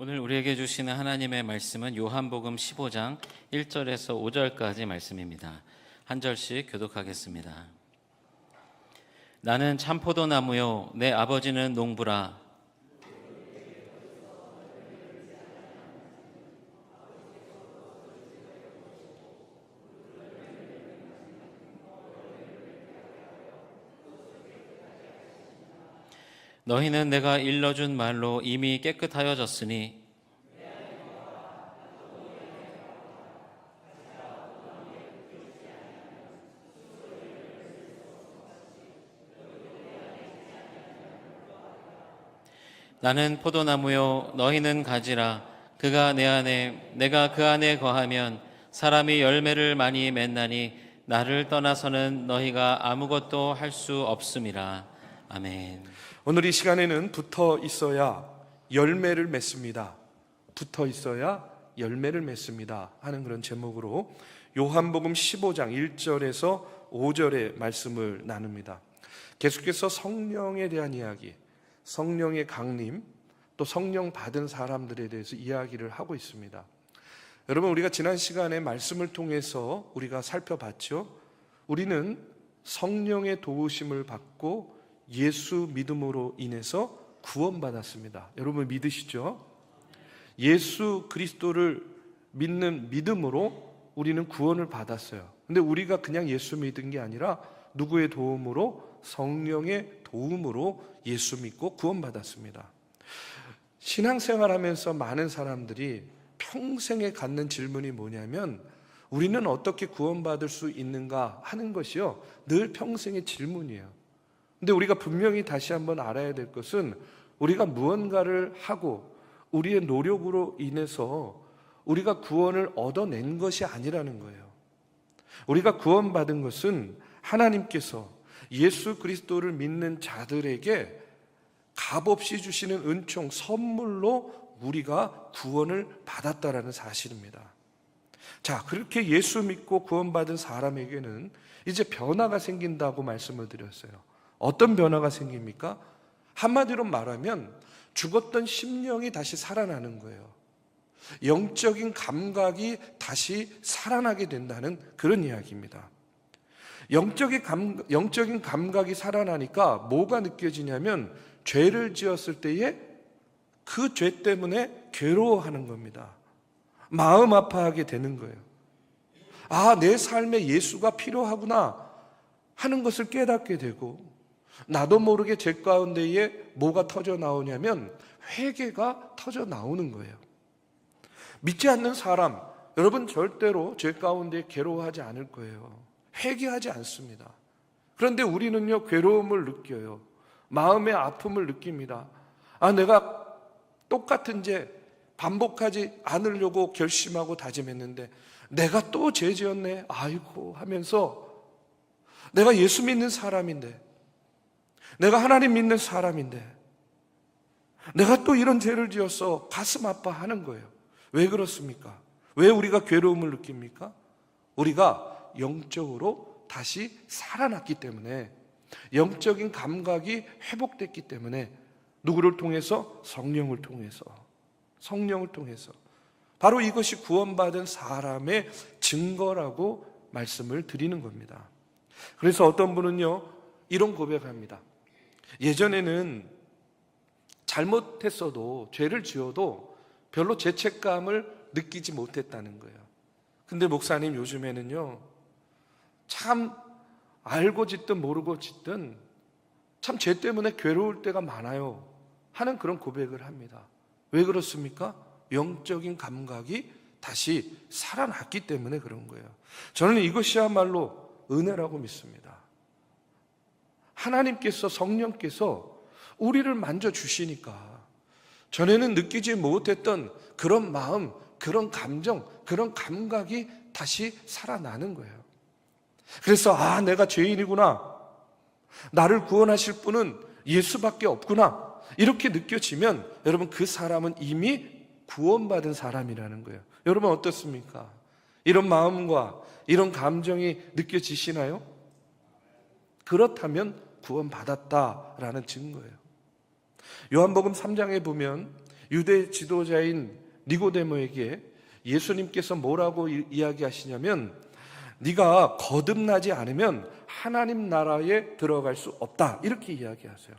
오늘 우리에게 주시는 하나님의 말씀은 요한복음 15장 1절에서 5절까지 말씀입니다. 한 절씩 교독하겠습니다. 나는 참포도나무요 내 아버지는 농부라. 너희는 내가 일러준 말로 이미 깨끗하여졌으니 나는 포도나무요 너희는 가지라. 그가 내 안에 내가 그 안에 거하면 사람이 열매를 많이 맺나니 나를 떠나서는 너희가 아무것도 할 수 없음이라. 아멘. 오늘 이 시간에는 붙어 있어야 열매를 맺습니다. 붙어 있어야 열매를 맺습니다 하는 그런 제목으로 요한복음 15장 1절에서 5절의 말씀을 나눕니다. 계속해서 성령에 대한 이야기, 성령의 강림, 또 성령 받은 사람들에 대해서 이야기를 하고 있습니다. 여러분, 우리가 지난 시간에 말씀을 통해서 우리가 살펴봤죠. 우리는 성령의 도우심을 받고 예수 믿음으로 인해서 구원받았습니다. 여러분 믿으시죠? 예수 그리스도를 믿는 믿음으로 우리는 구원을 받았어요. 근데 우리가 그냥 예수 믿은 게 아니라 누구의 도움으로? 성령의 도움으로 예수 믿고 구원받았습니다. 신앙생활하면서 많은 사람들이 평생에 갖는 질문이 뭐냐면 우리는 어떻게 구원받을 수 있는가 하는 것이요, 늘 평생의 질문이에요. 근데 우리가 분명히 다시 한번 알아야 될 것은 우리가 무언가를 하고 우리의 노력으로 인해서 우리가 구원을 얻어낸 것이 아니라는 거예요. 우리가 구원받은 것은 하나님께서 예수 그리스도를 믿는 자들에게 값없이 주시는 은총, 선물로 우리가 구원을 받았다라는 사실입니다. 자, 그렇게 예수 믿고 구원받은 사람에게는 이제 변화가 생긴다고 말씀을 드렸어요. 어떤 변화가 생깁니까? 한마디로 말하면 죽었던 심령이 다시 살아나는 거예요. 영적인 감각이 다시 살아나게 된다는 그런 이야기입니다. 영적인 감각이 살아나니까 뭐가 느껴지냐면 죄를 지었을 때에 그 죄 때문에 괴로워하는 겁니다. 마음 아파하게 되는 거예요. 아, 내 삶에 예수가 필요하구나 하는 것을 깨닫게 되고, 나도 모르게 제 가운데에 뭐가 터져 나오냐면 회개가 터져 나오는 거예요. 믿지 않는 사람, 여러분 절대로 죄 가운데 괴로워하지 않을 거예요. 회개하지 않습니다. 그런데 우리는요, 괴로움을 느껴요. 마음의 아픔을 느낍니다. 아, 내가 똑같은 죄 반복하지 않으려고 결심하고 다짐했는데 내가 또 죄 지었네, 아이고 하면서 내가 예수 믿는 사람인데, 내가 하나님 믿는 사람인데 내가 또 이런 죄를 지어서 가슴 아파하는 거예요. 왜 그렇습니까? 왜 우리가 괴로움을 느낍니까? 우리가 영적으로 다시 살아났기 때문에, 영적인 감각이 회복됐기 때문에. 누구를 통해서? 성령을 통해서. 성령을 통해서. 바로 이것이 구원받은 사람의 증거라고 말씀을 드리는 겁니다. 그래서 어떤 분은요, 이런 고백합니다. 예전에는 잘못했어도, 죄를 지어도 별로 죄책감을 느끼지 못했다는 거예요. 근데 목사님, 요즘에는요, 참 알고 짓든 모르고 짓든 참 죄 때문에 괴로울 때가 많아요 하는 그런 고백을 합니다. 왜 그렇습니까? 영적인 감각이 다시 살아났기 때문에 그런 거예요. 저는 이것이야말로 은혜라고 믿습니다. 하나님께서, 성령께서 우리를 만져주시니까 전에는 느끼지 못했던 그런 마음, 그런 감정, 그런 감각이 다시 살아나는 거예요. 그래서 아, 내가 죄인이구나, 나를 구원하실 분은 예수밖에 없구나, 이렇게 느껴지면 여러분, 그 사람은 이미 구원받은 사람이라는 거예요. 여러분 어떻습니까? 이런 마음과 이런 감정이 느껴지시나요? 그렇다면 구원받았다라는 증거예요. 요한복음 3장에 보면 유대 지도자인 니고데모에게 예수님께서 뭐라고 이야기하시냐면 네가 거듭나지 않으면 하나님 나라에 들어갈 수 없다, 이렇게 이야기하세요.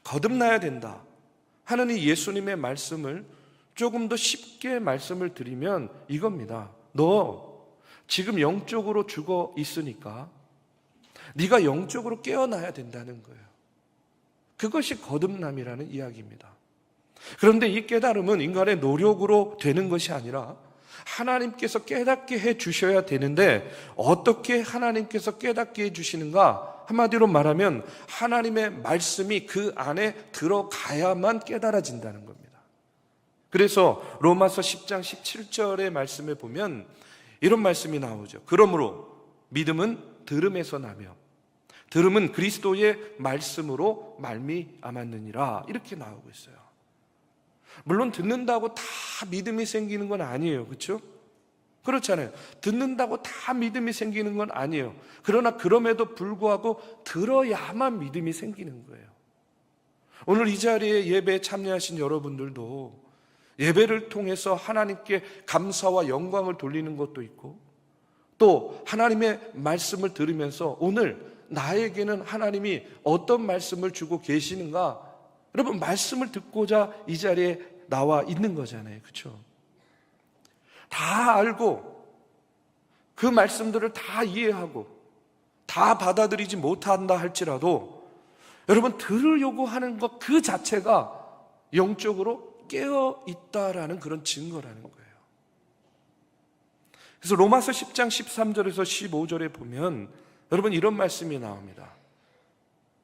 거듭나야 된다 하는 이 예수님의 말씀을 조금 더 쉽게 말씀을 드리면 이겁니다. 너 지금 영적으로 죽어 있으니까 네가 영적으로 깨어나야 된다는 거예요. 그것이 거듭남이라는 이야기입니다. 그런데 이 깨달음은 인간의 노력으로 되는 것이 아니라 하나님께서 깨닫게 해 주셔야 되는데, 어떻게 하나님께서 깨닫게 해 주시는가? 한마디로 말하면 하나님의 말씀이 그 안에 들어가야만 깨달아진다는 겁니다. 그래서 로마서 10장 17절의 말씀에 보면 이런 말씀이 나오죠. 그러므로 믿음은 들음에서 나며 들음은 그리스도의 말씀으로 말미암았느니라, 이렇게 나오고 있어요. 물론 듣는다고 다 믿음이 생기는 건 아니에요. 그렇죠? 그렇잖아요. 듣는다고 다 믿음이 생기는 건 아니에요. 그러나 그럼에도 불구하고 들어야만 믿음이 생기는 거예요. 오늘 이 자리에 예배에 참여하신 여러분들도 예배를 통해서 하나님께 감사와 영광을 돌리는 것도 있고, 또 하나님의 말씀을 들으면서 오늘 나에게는 하나님이 어떤 말씀을 주고 계시는가, 여러분 말씀을 듣고자 이 자리에 나와 있는 거잖아요. 그렇죠? 다 알고 그 말씀들을 다 이해하고 다 받아들이지 못한다 할지라도 여러분 들으려고 하는 것 그 자체가 영적으로 깨어 있다라는 그런 증거라는 거예요. 그래서 로마서 10장 13절에서 15절에 보면 여러분 이런 말씀이 나옵니다.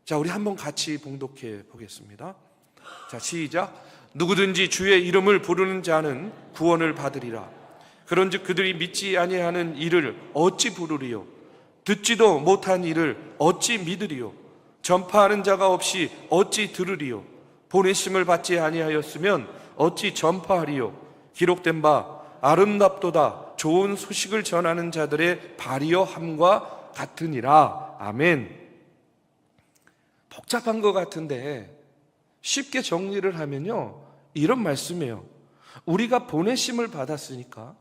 자, 우리 한번 같이 봉독해 보겠습니다. 자, 시작. 누구든지 주의 이름을 부르는 자는 구원을 받으리라. 그런즉 그들이 믿지 아니하는 이를 어찌 부르리요? 듣지도 못한 이를 어찌 믿으리요? 전파하는 자가 없이 어찌 들으리요? 보내심을 받지 아니하였으면 어찌 전파하리요? 기록된 바 아름답도다 좋은 소식을 전하는 자들의 발이여 함과 같으니라. 아멘. 복잡한 것 같은데 쉽게 정리를 하면요, 이런 말씀이에요. 우리가 보내심을 받았으니까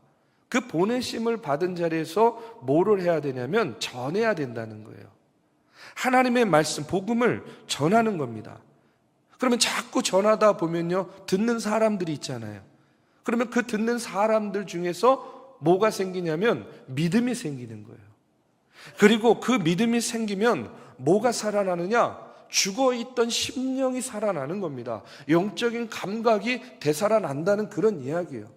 그 보내심을 받은 자리에서 뭐를 해야 되냐면 전해야 된다는 거예요. 하나님의 말씀, 복음을 전하는 겁니다. 그러면 자꾸 전하다 보면요, 듣는 사람들이 있잖아요. 그러면 그 듣는 사람들 중에서 뭐가 생기냐면 믿음이 생기는 거예요. 그리고 그 믿음이 생기면 뭐가 살아나느냐? 죽어있던 심령이 살아나는 겁니다. 영적인 감각이 되살아난다는 그런 이야기예요.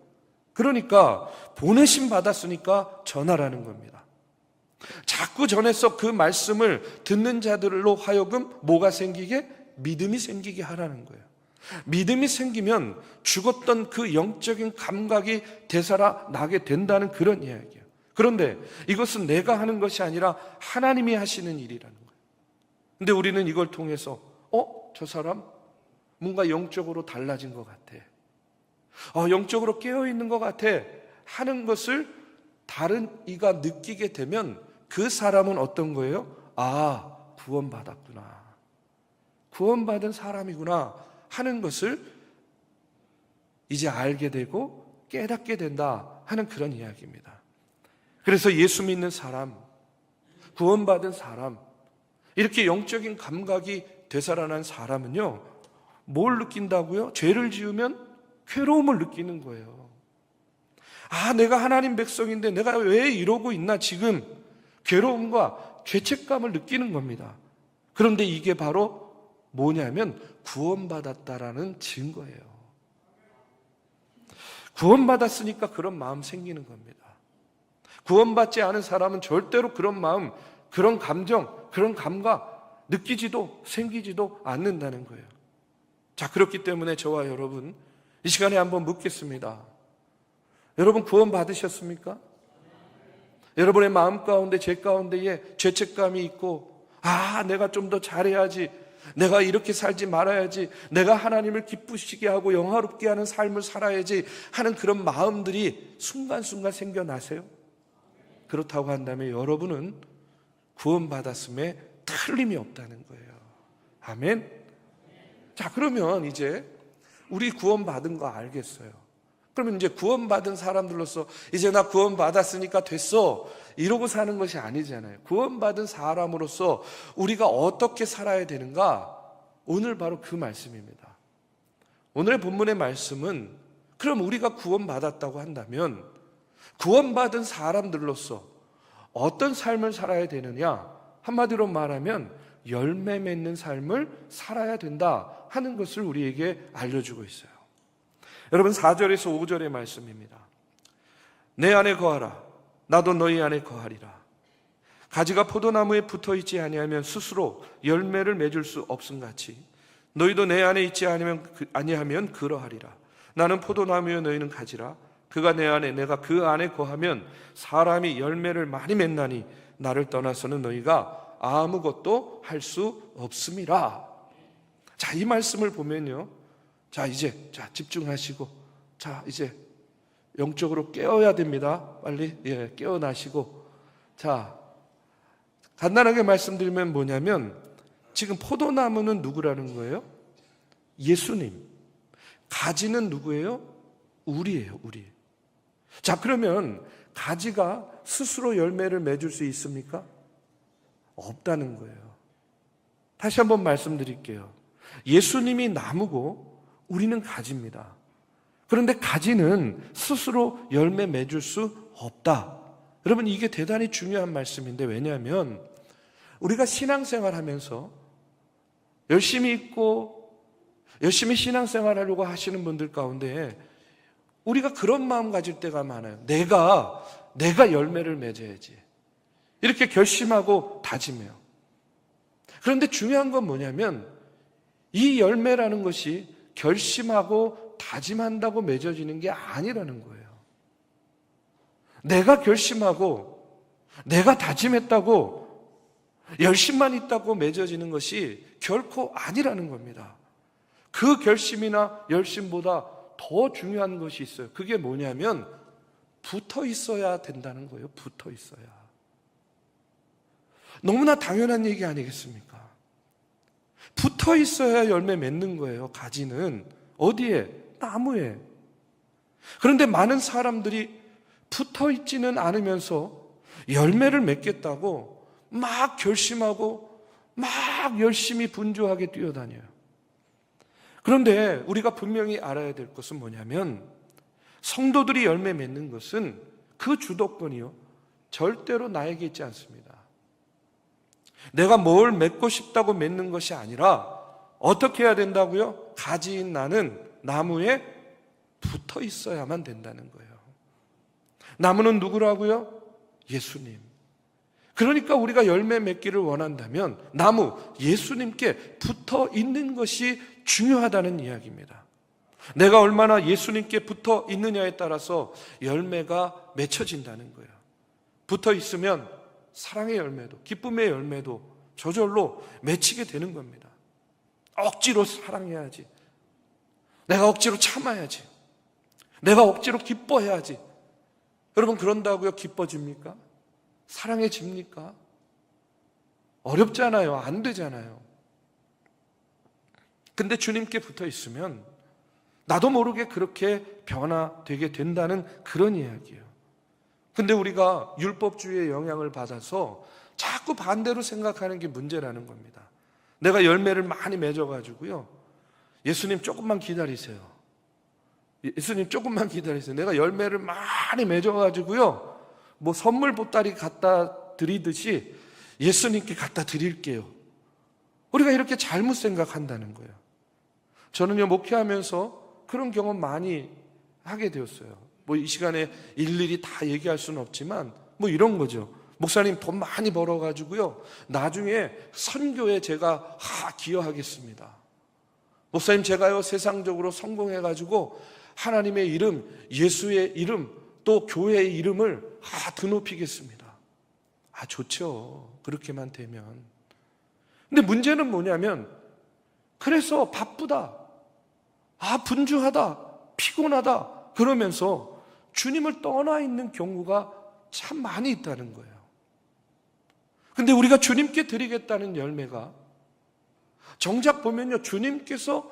그러니까 보내심 받았으니까 전하라는 겁니다. 자꾸 전해서 그 말씀을 듣는 자들로 하여금 뭐가 생기게? 믿음이 생기게 하라는 거예요. 믿음이 생기면 죽었던 그 영적인 감각이 되살아나게 된다는 그런 이야기예요. 그런데 이것은 내가 하는 것이 아니라 하나님이 하시는 일이라는 거예요. 근데 우리는 이걸 통해서 저 사람 뭔가 영적으로 달라진 것 같아, 영적으로 깨어있는 것 같아 하는 것을 다른 이가 느끼게 되면 그 사람은 어떤 거예요? 아, 구원받았구나, 구원받은 사람이구나 하는 것을 이제 알게 되고 깨닫게 된다 하는 그런 이야기입니다. 그래서 예수 믿는 사람, 구원받은 사람, 이렇게 영적인 감각이 되살아난 사람은요, 뭘 느낀다고요? 죄를 지으면 괴로움을 느끼는 거예요. 아, 내가 하나님 백성인데 내가 왜 이러고 있나, 지금 괴로움과 죄책감을 느끼는 겁니다. 그런데 이게 바로 뭐냐면 구원받았다라는 증거예요. 구원받았으니까 그런 마음 생기는 겁니다. 구원받지 않은 사람은 절대로 그런 마음, 그런 감정, 그런 감각 느끼지도 생기지도 않는다는 거예요. 자, 그렇기 때문에 저와 여러분 이 시간에 한번 묻겠습니다. 여러분 구원 받으셨습니까? 여러분의 마음 가운데, 제 가운데에 죄책감이 있고, 내가 좀 더 잘해야지, 내가 이렇게 살지 말아야지, 내가 하나님을 기쁘시게 하고 영화롭게 하는 삶을 살아야지 하는 그런 마음들이 순간순간 생겨나세요? 그렇다고 한다면 여러분은 구원받았음에 틀림이 없다는 거예요. 아멘. 자, 그러면 이제 우리 구원받은 거 알겠어요. 그러면 이제 구원받은 사람들로서 이제 나 구원받았으니까 됐어 이러고 사는 것이 아니잖아요. 구원받은 사람으로서 우리가 어떻게 살아야 되는가? 오늘 바로 그 말씀입니다. 오늘 본문의 말씀은 그럼 우리가 구원받았다고 한다면 구원받은 사람들로서 어떤 삶을 살아야 되느냐? 한마디로 말하면 열매 맺는 삶을 살아야 된다 하는 것을 우리에게 알려주고 있어요. 여러분 4절에서 5절의 말씀입니다. 내 안에 거하라 나도 너희 안에 거하리라. 가지가 포도나무에 붙어있지 아니하면 스스로 열매를 맺을 수 없음같이 너희도 내 안에 있지 아니하면 그러하리라. 나는 포도나무여 너희는 가지라. 그가 내 안에 내가 그 안에 거하면 사람이 열매를 많이 맺나니 나를 떠나서는 너희가 아무것도 할 수 없음이라. 자, 이 말씀을 보면요. 자, 이제 집중하시고 자, 이제 영적으로 깨어야 됩니다. 빨리 깨어나시고 자, 간단하게 말씀드리면 뭐냐면 지금 포도나무는 누구라는 거예요? 예수님. 가지는 누구예요? 우리예요, 우리. 자, 그러면 가지가 스스로 열매를 맺을 수 있습니까? 없다는 거예요. 다시 한번 말씀드릴게요. 예수님이 나무고 우리는 가지입니다. 그런데 가지는 스스로 열매 맺을 수 없다. 여러분 이게 대단히 중요한 말씀인데 왜냐하면 우리가 신앙생활 하면서 열심히 있고 열심히 신앙생활 하려고 하시는 분들 가운데 우리가 그런 마음 가질 때가 많아요. 내가 열매를 맺어야지. 이렇게 결심하고 다짐해요. 그런데 중요한 건 뭐냐면 이 열매라는 것이 결심하고 다짐한다고 맺어지는 게 아니라는 거예요. 내가 결심하고 내가 다짐했다고 열심만 있다고 맺어지는 것이 결코 아니라는 겁니다. 그 결심이나 열심보다 더 중요한 것이 있어요. 그게 뭐냐면 붙어 있어야 된다는 거예요. 붙어 있어야. 너무나 당연한 얘기 아니겠습니까? 붙어 있어야 열매 맺는 거예요. 가지는 어디에? 나무에. 그런데 많은 사람들이 붙어 있지는 않으면서 열매를 맺겠다고 막 결심하고 막 열심히 분주하게 뛰어다녀요. 그런데 우리가 분명히 알아야 될 것은 뭐냐면 성도들이 열매 맺는 것은 그 주도권이요 절대로 나에게 있지 않습니다. 내가 뭘 맺고 싶다고 맺는 것이 아니라 어떻게 해야 된다고요? 가지인 나는 나무에 붙어 있어야만 된다는 거예요. 나무는 누구라고요? 예수님. 그러니까 우리가 열매 맺기를 원한다면 나무 예수님께 붙어 있는 것이 중요하다는 이야기입니다. 내가 얼마나 예수님께 붙어 있느냐에 따라서 열매가 맺혀진다는 거예요. 붙어 있으면 사랑의 열매도 기쁨의 열매도 저절로 맺히게 되는 겁니다. 억지로 사랑해야지. 내가 억지로 참아야지. 내가 억지로 기뻐해야지. 여러분 그런다고요 기뻐집니까? 사랑해집니까? 어렵잖아요. 안 되잖아요. 근데 주님께 붙어 있으면 나도 모르게 그렇게 변화되게 된다는 그런 이야기예요. 근데 우리가 율법주의의 영향을 받아서 자꾸 반대로 생각하는 게 문제라는 겁니다. 내가 열매를 많이 맺어가지고요. 예수님 조금만 기다리세요. 예수님 조금만 기다리세요. 내가 열매를 많이 맺어가지고요. 뭐 선물 보따리 갖다 드리듯이 예수님께 갖다 드릴게요. 우리가 이렇게 잘못 생각한다는 거예요. 저는요, 목회하면서 그런 경험 많이 하게 되었어요. 뭐 이 시간에 일일이 다 얘기할 수는 없지만 뭐 이런 거죠. 목사님 돈 많이 벌어가지고요. 나중에 선교에 제가 기여하겠습니다. 목사님 제가요 세상적으로 성공해가지고 하나님의 이름, 예수의 이름, 또 교회의 이름을 드높이겠습니다. 좋죠. 그렇게만 되면. 근데 문제는 뭐냐면 그래서 바쁘다, 분주하다, 피곤하다 그러면서 주님을 떠나 있는 경우가 참 많이 있다는 거예요. 근데 우리가 주님께 드리겠다는 열매가 정작 보면요 주님께서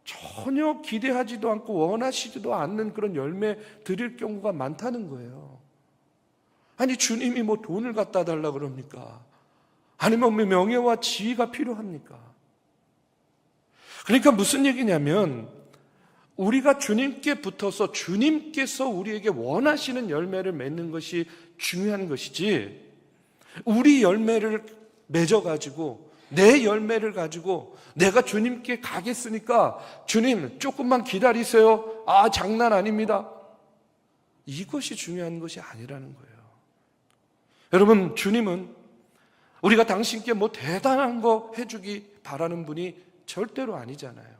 전혀 기대하지도 않고 원하시지도 않는 그런 열매 드릴 경우가 많다는 거예요. 아니, 주님이 뭐 돈을 갖다 달라 그럽니까? 아니면 뭐 명예와 지위가 필요합니까? 그러니까 무슨 얘기냐면, 우리가 주님께 붙어서 주님께서 우리에게 원하시는 열매를 맺는 것이 중요한 것이지, 우리 열매를 맺어가지고 내 열매를 가지고 내가 주님께 가겠으니까 주님 조금만 기다리세요, 아 장난 아닙니다, 이것이 중요한 것이 아니라는 거예요. 여러분, 주님은 우리가 당신께 뭐 대단한 거 해주기 바라는 분이 절대로 아니잖아요.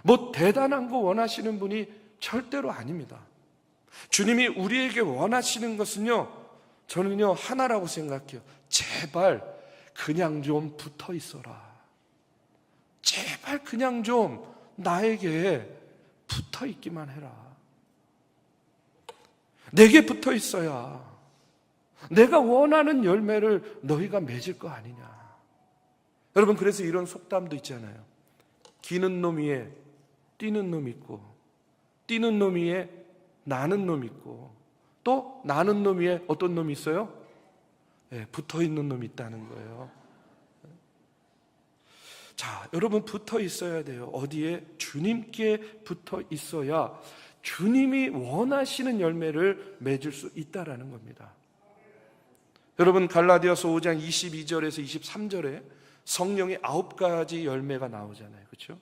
뭐 대단한 거 원하시는 분이 절대로 아닙니다. 주님이 우리에게 원하시는 것은요, 저는요 하나라고 생각해요. 제발 그냥 좀 붙어 있어라. 제발 그냥 좀 나에게 붙어 있기만 해라. 내게 붙어 있어야 내가 원하는 열매를 너희가 맺을 거 아니냐. 여러분, 그래서 이런 속담도 있잖아요. 기는 놈 위에 뛰는 놈 있고, 뛰는 놈 위에 나는 놈 있고, 또 나는 놈 위에 어떤 놈이 있어요? 붙어 있는 놈이 있다는 거예요. 자, 여러분, 붙어 있어야 돼요. 어디에? 주님께 붙어 있어야 주님이 원하시는 열매를 맺을 수 있다라는 겁니다. 여러분, 갈라디아서 5장 22절에서 23절에 성령의 9가지 열매가 나오잖아요. 그렇죠?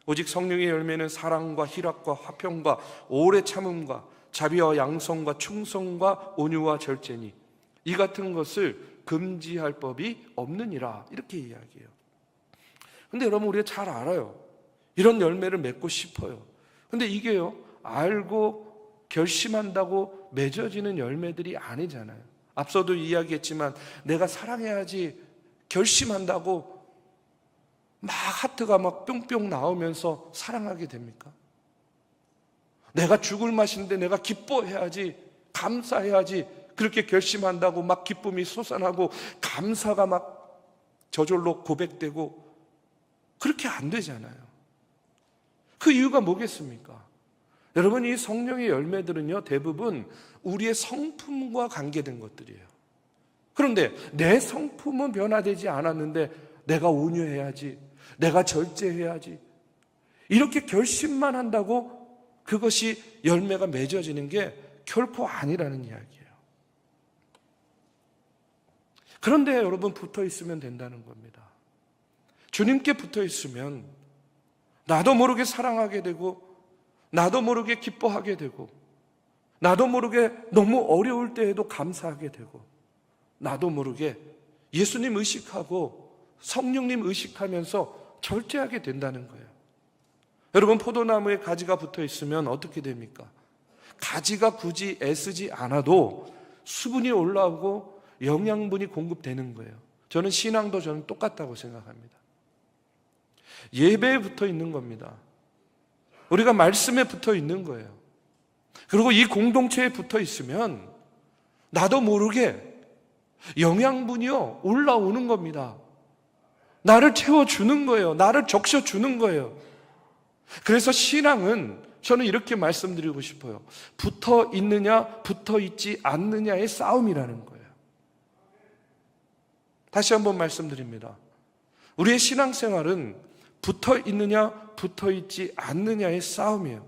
오직 성령의 열매는 사랑과 희락과 화평과 오래 참음과 자비와 양성과 충성과 온유와 절제니 이 같은 것을 금지할 법이 없느니라, 이렇게 이야기해요. 근데 여러분, 우리가 잘 알아요. 이런 열매를 맺고 싶어요. 근데 이게요, 알고 결심한다고 맺어지는 열매들이 아니잖아요. 앞서도 이야기했지만 내가 사랑해야지 결심한다고 막 하트가 막 뿅뿅 나오면서 사랑하게 됩니까? 내가 죽을 맛인데 내가 기뻐해야지, 감사해야지, 그렇게 결심한다고 막 기쁨이 솟아나고 감사가 막 저절로 고백되고, 그렇게 안 되잖아요. 그 이유가 뭐겠습니까? 여러분, 이 성령의 열매들은요, 대부분 우리의 성품과 관계된 것들이에요. 그런데 내 성품은 변화되지 않았는데 내가 온유해야지, 내가 절제해야지, 이렇게 결심만 한다고 그것이 열매가 맺어지는 게 결코 아니라는 이야기예요. 그런데 여러분, 붙어 있으면 된다는 겁니다. 주님께 붙어 있으면 나도 모르게 사랑하게 되고, 나도 모르게 기뻐하게 되고, 나도 모르게 너무 어려울 때에도 감사하게 되고, 나도 모르게 예수님 의식하고 성령님 의식하면서 절제하게 된다는 거예요. 여러분, 포도나무에 가지가 붙어 있으면 어떻게 됩니까? 가지가 굳이 애쓰지 않아도 수분이 올라오고 영양분이 공급되는 거예요. 저는 신앙도 똑같다고 생각합니다. 예배에 붙어 있는 겁니다. 우리가 말씀에 붙어 있는 거예요. 그리고 이 공동체에 붙어 있으면 나도 모르게 영양분이요 올라오는 겁니다. 나를 채워주는 거예요. 나를 적셔주는 거예요. 그래서 신앙은, 저는 이렇게 말씀드리고 싶어요. 붙어 있느냐 붙어 있지 않느냐의 싸움이라는 거예요. 다시 한번 말씀드립니다. 우리의 신앙생활은 붙어 있느냐 붙어 있지 않느냐의 싸움이에요.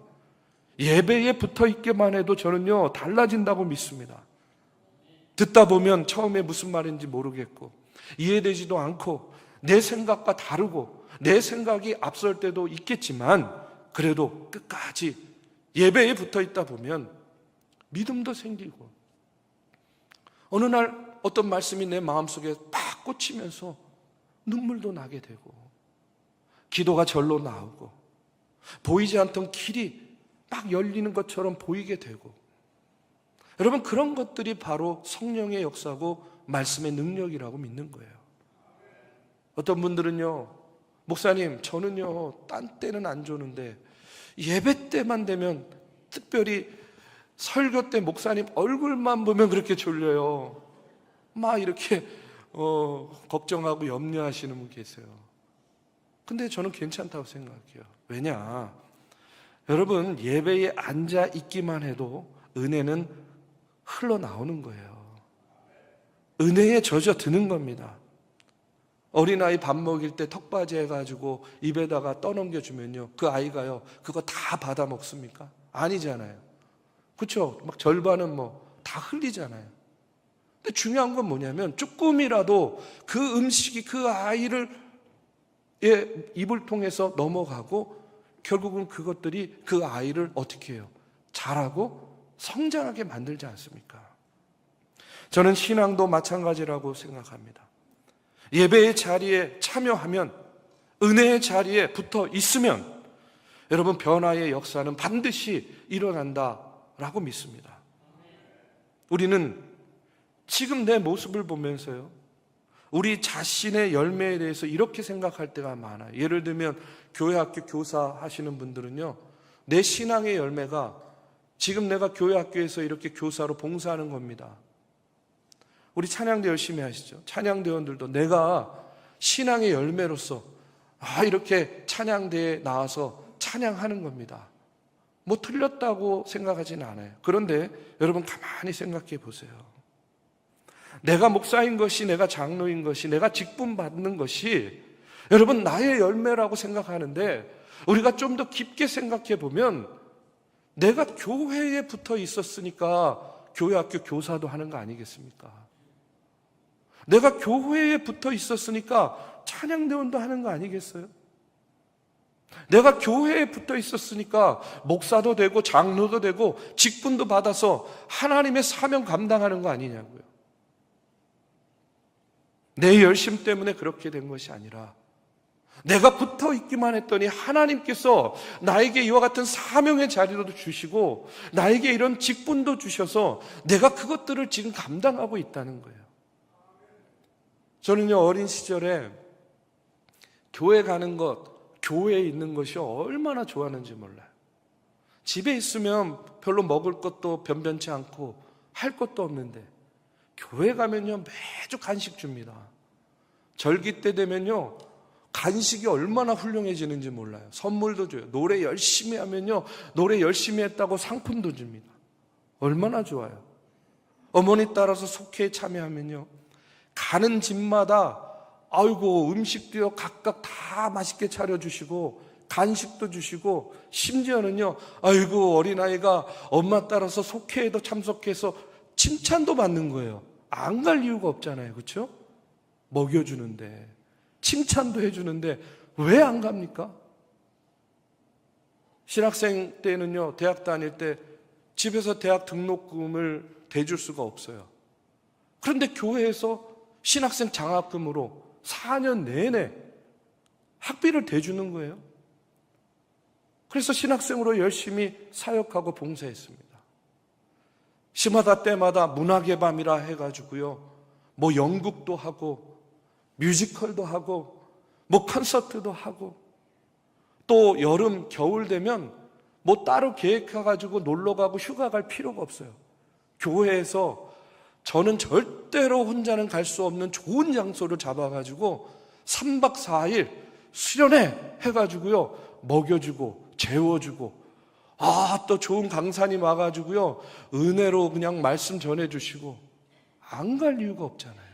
예배에 붙어 있기만 해도 저는요 달라진다고 믿습니다. 듣다 보면 처음에 무슨 말인지 모르겠고 이해되지도 않고 내 생각과 다르고 내 생각이 앞설 때도 있겠지만, 그래도 끝까지 예배에 붙어 있다 보면 믿음도 생기고, 어느 날 어떤 말씀이 내 마음속에 딱 꽂히면서 눈물도 나게 되고, 기도가 절로 나오고, 보이지 않던 길이 막 열리는 것처럼 보이게 되고, 여러분, 그런 것들이 바로 성령의 역사고 말씀의 능력이라고 믿는 거예요. 어떤 분들은요, 목사님 저는요 딴 때는 안 좋은데 예배 때만 되면, 특별히 설교 때 목사님 얼굴만 보면 그렇게 졸려요. 막 이렇게 걱정하고 염려하시는 분 계세요. 근데 저는 괜찮다고 생각해요. 왜냐? 여러분, 예배에 앉아 있기만 해도 은혜는 흘러나오는 거예요. 은혜에 젖어드는 겁니다. 어린아이 밥 먹일 때 턱받이 해가지고 입에다가 떠넘겨주면요, 그 아이가요 그거 다 받아 먹습니까? 아니잖아요. 그렇죠? 막 절반은 다 흘리잖아요. 근데 중요한 건 뭐냐면 조금이라도 그 음식이 그 아이를 입을 통해서 넘어가고 결국은 그것들이 그 아이를 어떻게 해요? 자라고 성장하게 만들지 않습니까? 저는 신앙도 마찬가지라고 생각합니다. 예배의 자리에 참여하면, 은혜의 자리에 붙어 있으면 여러분, 변화의 역사는 반드시 일어난다라고 믿습니다. 우리는 지금 내 모습을 보면서요, 우리 자신의 열매에 대해서 이렇게 생각할 때가 많아요. 예를 들면 교회 학교 교사 하시는 분들은요, 내 신앙의 열매가 지금 내가 교회 학교에서 이렇게 교사로 봉사하는 겁니다. 우리 찬양대 열심히 하시죠. 찬양대원들도 내가 신앙의 열매로서 이렇게 찬양대에 나와서 찬양하는 겁니다. 뭐 틀렸다고 생각하지는 않아요. 그런데 여러분, 가만히 생각해 보세요. 내가 목사인 것이, 내가 장로인 것이, 내가 직분 받는 것이 여러분 나의 열매라고 생각하는데, 우리가 좀 더 깊게 생각해 보면 내가 교회에 붙어 있었으니까 교회 학교 교사도 하는 거 아니겠습니까? 내가 교회에 붙어 있었으니까 찬양대원도 하는 거 아니겠어요? 내가 교회에 붙어 있었으니까 목사도 되고 장로도 되고 직분도 받아서 하나님의 사명 감당하는 거 아니냐고요. 내 열심 때문에 그렇게 된 것이 아니라 내가 붙어 있기만 했더니 하나님께서 나에게 이와 같은 사명의 자리도 주시고 나에게 이런 직분도 주셔서 내가 그것들을 지금 감당하고 있다는 거예요. 저는요, 어린 시절에 교회 가는 것, 교회에 있는 것이 얼마나 좋았는지 몰라요. 집에 있으면 별로 먹을 것도 변변치 않고 할 것도 없는데 교회 가면요, 매주 간식 줍니다. 절기 때 되면요, 간식이 얼마나 훌륭해지는지 몰라요. 선물도 줘요. 노래 열심히 하면요, 노래 열심히 했다고 상품도 줍니다. 얼마나 좋아요. 어머니 따라서 속회에 참여하면요, 가는 집마다 음식도요 각각 다 맛있게 차려주시고 간식도 주시고, 심지어는요 어린아이가 엄마 따라서 속회에도 참석해서 칭찬도 받는 거예요. 안 갈 이유가 없잖아요. 그렇죠? 먹여주는데 칭찬도 해주는데 왜 안 갑니까? 신학생 때는요, 대학 다닐 때 집에서 대학 등록금을 대줄 수가 없어요. 그런데 교회에서 신학생 장학금으로 4년 내내 학비를 대주는 거예요. 그래서 신학생으로 열심히 사역하고 봉사했습니다. 시마다 때마다 문학의 밤이라 해가지고요, 연극도 하고 뮤지컬도 하고 콘서트도 하고, 또 여름 겨울 되면 따로 계획해가지고 놀러가고 휴가 갈 필요가 없어요. 교회에서 저는 절대로 혼자는 갈 수 없는 좋은 장소를 잡아가지고 3박 4일 수련회 해가지고요, 먹여주고 재워주고, 또 좋은 강사님 와가지고요, 은혜로 그냥 말씀 전해주시고, 안 갈 이유가 없잖아요.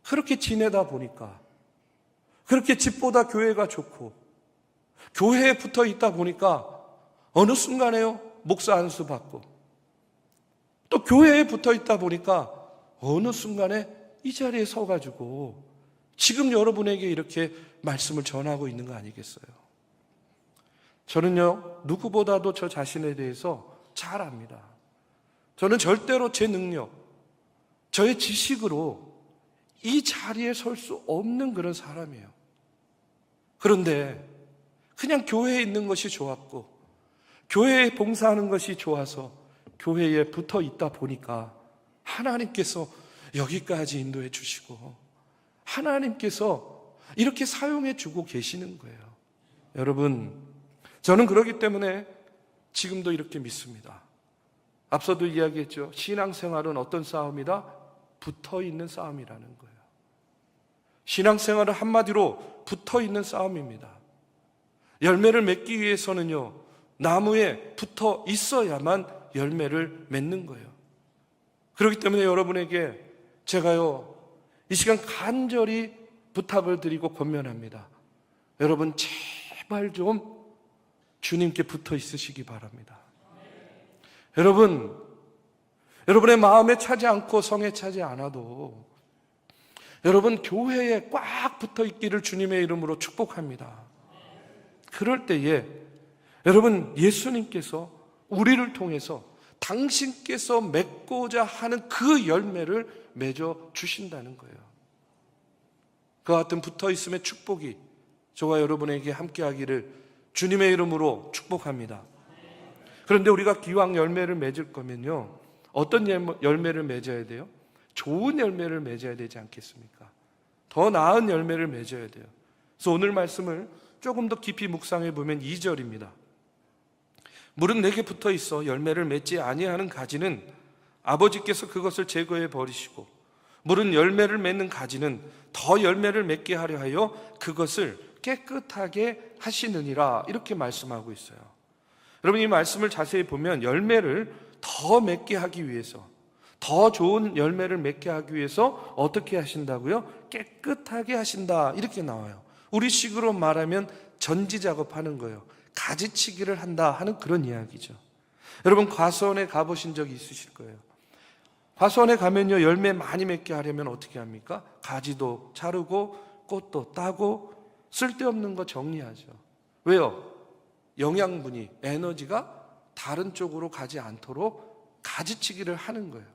그렇게 지내다 보니까, 그렇게 집보다 교회가 좋고 교회에 붙어 있다 보니까 어느 순간에요, 목사 안수 받고, 또 교회에 붙어 있다 보니까 어느 순간에 이 자리에 서가지고 지금 여러분에게 이렇게 말씀을 전하고 있는 거 아니겠어요? 저는요, 누구보다도 저 자신에 대해서 잘 압니다. 저는 절대로 제 능력, 저의 지식으로 이 자리에 설 수 없는 그런 사람이에요. 그런데 그냥 교회에 있는 것이 좋았고 교회에 봉사하는 것이 좋아서 교회에 붙어 있다 보니까 하나님께서 여기까지 인도해 주시고 하나님께서 이렇게 사용해 주고 계시는 거예요. 여러분, 저는 그렇기 때문에 지금도 이렇게 믿습니다. 앞서도 이야기했죠. 신앙생활은 어떤 싸움이다? 붙어 있는 싸움이라는 거예요. 신앙생활은 한마디로 붙어있는 싸움입니다. 열매를 맺기 위해서는요, 나무에 붙어 있어야만 열매를 맺는 거예요. 그렇기 때문에 여러분에게 제가요, 이 시간 간절히 부탁을 드리고 권면합니다. 여러분 제발 좀 주님께 붙어 있으시기 바랍니다. 여러분의 마음에 차지 않고 성에 차지 않아도 여러분 교회에 꽉 붙어 있기를 주님의 이름으로 축복합니다. 그럴 때에 여러분 예수님께서 우리를 통해서 당신께서 맺고자 하는 그 열매를 맺어 주신다는 거예요. 그와 같은 붙어 있음의 축복이 저와 여러분에게 함께하기를 주님의 이름으로 축복합니다. 그런데 우리가 기왕 열매를 맺을 거면요, 어떤 열매를 맺어야 돼요? 좋은 열매를 맺어야 되지 않겠습니까? 더 나은 열매를 맺어야 돼요. 그래서 오늘 말씀을 조금 더 깊이 묵상해 보면 2절입니다. 물은 내게 붙어 있어 열매를 맺지 아니하는 가지는 아버지께서 그것을 제거해 버리시고, 물은 열매를 맺는 가지는 더 열매를 맺게 하려 하여 그것을 깨끗하게 하시느니라, 이렇게 말씀하고 있어요. 여러분, 이 말씀을 자세히 보면 열매를 더 맺게 하기 위해서, 더 좋은 열매를 맺게 하기 위해서 어떻게 하신다고요? 깨끗하게 하신다, 이렇게 나와요. 우리식으로 말하면 전지작업하는 거예요. 가지치기를 한다 하는 그런 이야기죠. 여러분, 과수원에 가보신 적이 있으실 거예요. 과수원에 가면요, 열매 많이 맺게 하려면 어떻게 합니까? 가지도 자르고 꽃도 따고 쓸데없는 거 정리하죠. 왜요? 영양분이, 에너지가 다른 쪽으로 가지 않도록 가지치기를 하는 거예요.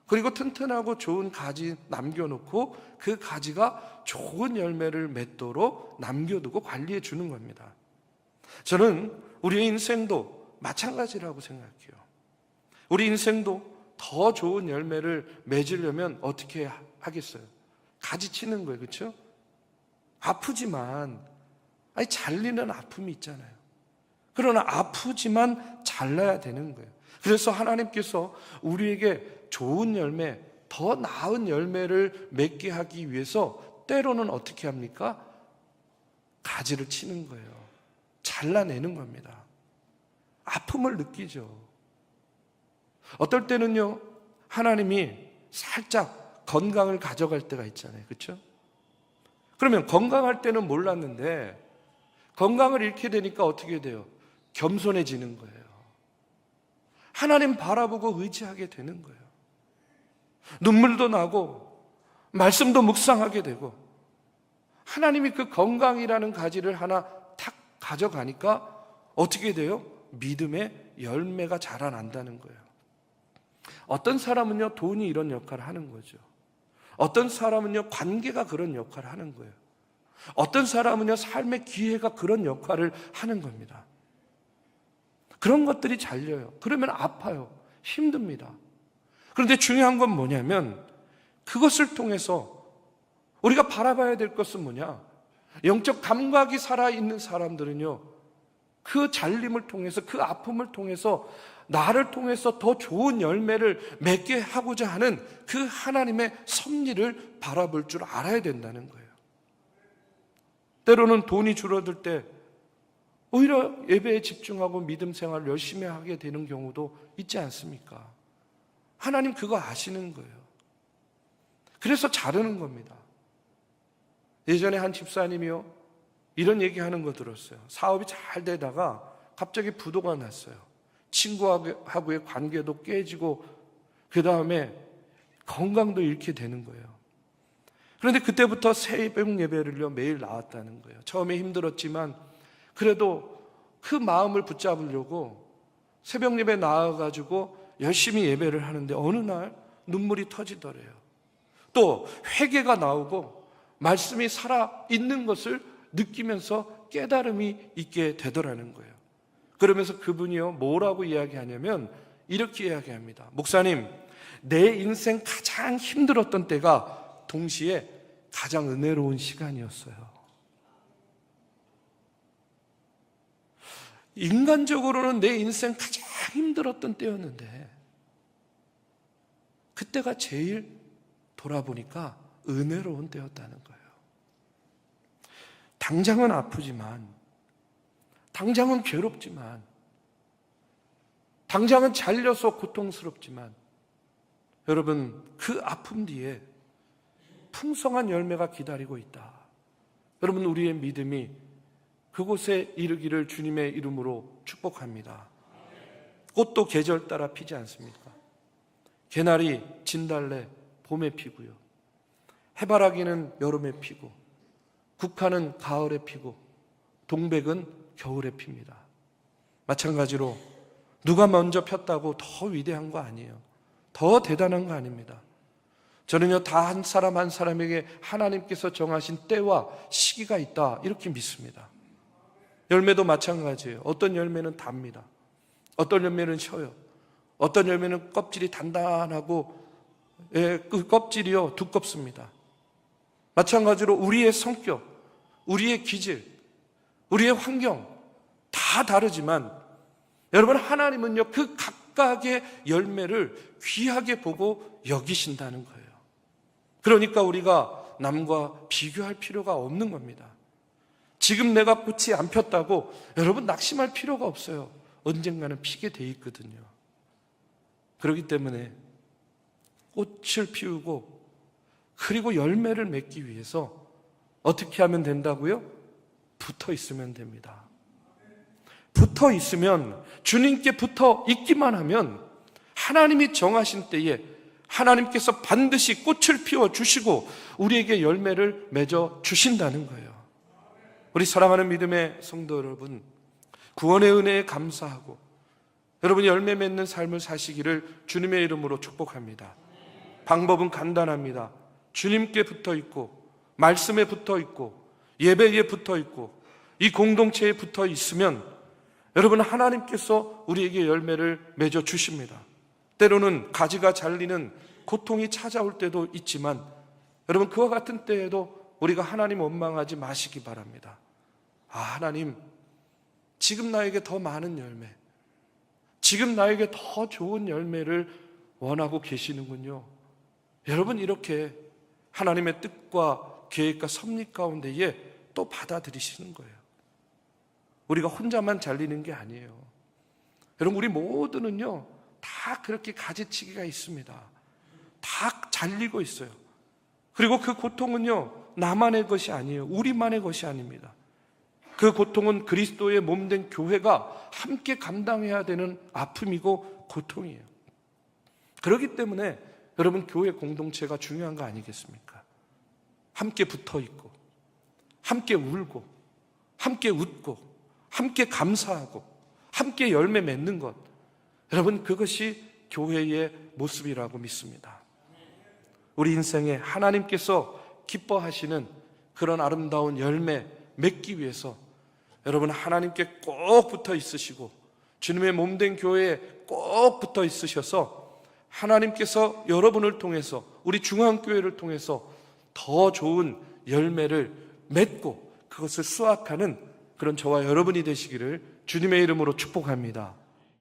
그리고 튼튼하고 좋은 가지 남겨놓고 그 가지가 좋은 열매를 맺도록 남겨두고 관리해 주는 겁니다. 저는 우리의 인생도 마찬가지라고 생각해요. 우리 인생도 더 좋은 열매를 맺으려면 어떻게 하겠어요? 가지치는 거예요. 그렇죠? 아프지만, 잘리는 아픔이 있잖아요. 그러나 아프지만 잘라야 되는 거예요. 그래서 하나님께서 우리에게 좋은 열매, 더 나은 열매를 맺게 하기 위해서 때로는 어떻게 합니까? 가지를 치는 거예요. 잘라내는 겁니다. 아픔을 느끼죠. 어떨 때는요, 하나님이 살짝 건강을 가져갈 때가 있잖아요. 그렇죠? 그러면 건강할 때는 몰랐는데 건강을 잃게 되니까 어떻게 돼요? 겸손해지는 거예요. 하나님 바라보고 의지하게 되는 거예요. 눈물도 나고 말씀도 묵상하게 되고, 하나님이 그 건강이라는 가지를 하나 탁 가져가니까 어떻게 돼요? 믿음의 열매가 자라난다는 거예요. 어떤 사람은요, 돈이 이런 역할을 하는 거죠. 어떤 사람은요, 관계가 그런 역할을 하는 거예요. 어떤 사람은요, 삶의 기회가 그런 역할을 하는 겁니다. 그런 것들이 잘려요. 그러면 아파요. 힘듭니다. 그런데 중요한 건 뭐냐면, 그것을 통해서 우리가 바라봐야 될 것은 뭐냐? 영적 감각이 살아있는 사람들은요, 그 잘림을 통해서, 그 아픔을 통해서 나를 통해서 더 좋은 열매를 맺게 하고자 하는 그 하나님의 섭리를 바라볼 줄 알아야 된다는 거예요. 때로는 돈이 줄어들 때 오히려 예배에 집중하고 믿음 생활을 열심히 하게 되는 경우도 있지 않습니까? 하나님 그거 아시는 거예요. 그래서 자르는 겁니다. 예전에 한 집사님이요, 이런 얘기하는 거 들었어요. 사업이 잘 되다가 갑자기 부도가 났어요. 친구하고의 관계도 깨지고 그 다음에 건강도 잃게 되는 거예요. 그런데 그때부터 새벽 예배를요 매일 나왔다는 거예요. 처음에 힘들었지만 그래도 그 마음을 붙잡으려고 새벽 예배 나와가지고 열심히 예배를 하는데 어느 날 눈물이 터지더래요. 또 회개가 나오고 말씀이 살아있는 것을 느끼면서 깨달음이 있게 되더라는 거예요. 그러면서 그분이요 뭐라고 이야기하냐면 이렇게 이야기합니다. 목사님, 내 인생 가장 힘들었던 때가 동시에 가장 은혜로운 시간이었어요. 인간적으로는 내 인생 가장 힘들었던 때였는데 그때가 제일 돌아보니까 은혜로운 때였다는 거예요. 당장은 아프지만, 당장은 괴롭지만, 당장은 잘려서 고통스럽지만, 여러분, 그 아픔 뒤에 풍성한 열매가 기다리고 있다. 여러분, 우리의 믿음이 그곳에 이르기를 주님의 이름으로 축복합니다. 꽃도 계절 따라 피지 않습니까? 개나리, 진달래 봄에 피고요, 해바라기는 여름에 피고, 국화는 가을에 피고, 동백은 겨울에 핍니다. 마찬가지로 누가 먼저 폈다고 더 위대한 거 아니에요. 더 대단한 거 아닙니다. 저는요, 다 한 사람 한 사람에게 하나님께서 정하신 때와 시기가 있다, 이렇게 믿습니다. 열매도 마찬가지예요. 어떤 열매는 답니다. 어떤 열매는 셔요. 어떤 열매는 껍질이 단단하고, 그 껍질이요 두껍습니다. 마찬가지로 우리의 성격, 우리의 기질, 우리의 환경 다 다르지만, 여러분, 하나님은요 그 각각의 열매를 귀하게 보고 여기신다는 거예요. 그러니까 우리가 남과 비교할 필요가 없는 겁니다. 지금 내가 꽃이 안 폈다고 여러분 낙심할 필요가 없어요. 언젠가는 피게 돼 있거든요. 그렇기 때문에 꽃을 피우고 그리고 열매를 맺기 위해서 어떻게 하면 된다고요? 붙어 있으면 됩니다. 붙어 있으면, 주님께 붙어 있기만 하면 하나님이 정하신 때에 하나님께서 반드시 꽃을 피워 주시고 우리에게 열매를 맺어 주신다는 거예요. 우리 사랑하는 믿음의 성도 여러분, 구원의 은혜에 감사하고 여러분이 열매 맺는 삶을 사시기를 주님의 이름으로 축복합니다. 방법은 간단합니다. 주님께 붙어 있고, 말씀에 붙어 있고, 예배에 붙어 있고, 이 공동체에 붙어 있으면 여러분, 하나님께서 우리에게 열매를 맺어 주십니다. 때로는 가지가 잘리는 고통이 찾아올 때도 있지만, 여러분, 그와 같은 때에도 우리가 하나님 원망하지 마시기 바랍니다. 아, 하나님, 지금 나에게 더 많은 열매, 지금 나에게 더 좋은 열매를 원하고 계시는군요. 여러분, 이렇게 하나님의 뜻과 계획과 섭리 가운데에 또 받아들이시는 거예요. 우리가 혼자만 잘리는 게 아니에요. 여러분, 우리 모두는요 다 그렇게 가지치기가 있습니다. 다 잘리고 있어요. 그리고 그 고통은요 나만의 것이 아니에요. 우리만의 것이 아닙니다. 그 고통은 그리스도의 몸된 교회가 함께 감당해야 되는 아픔이고 고통이에요. 그렇기 때문에 여러분, 교회 공동체가 중요한 거 아니겠습니까? 함께 붙어 있고, 함께 울고, 함께 웃고, 함께 감사하고, 함께 열매 맺는 것, 여러분, 그것이 교회의 모습이라고 믿습니다. 우리 인생에 하나님께서 기뻐하시는 그런 아름다운 열매 맺기 위해서 여러분, 하나님께 꼭 붙어 있으시고 주님의 몸된 교회에 꼭 붙어 있으셔서 하나님께서 여러분을 통해서, 우리 중앙교회를 통해서 더 좋은 열매를 맺고 그것을 수확하는 그런 저와 여러분이 되시기를 주님의 이름으로 축복합니다.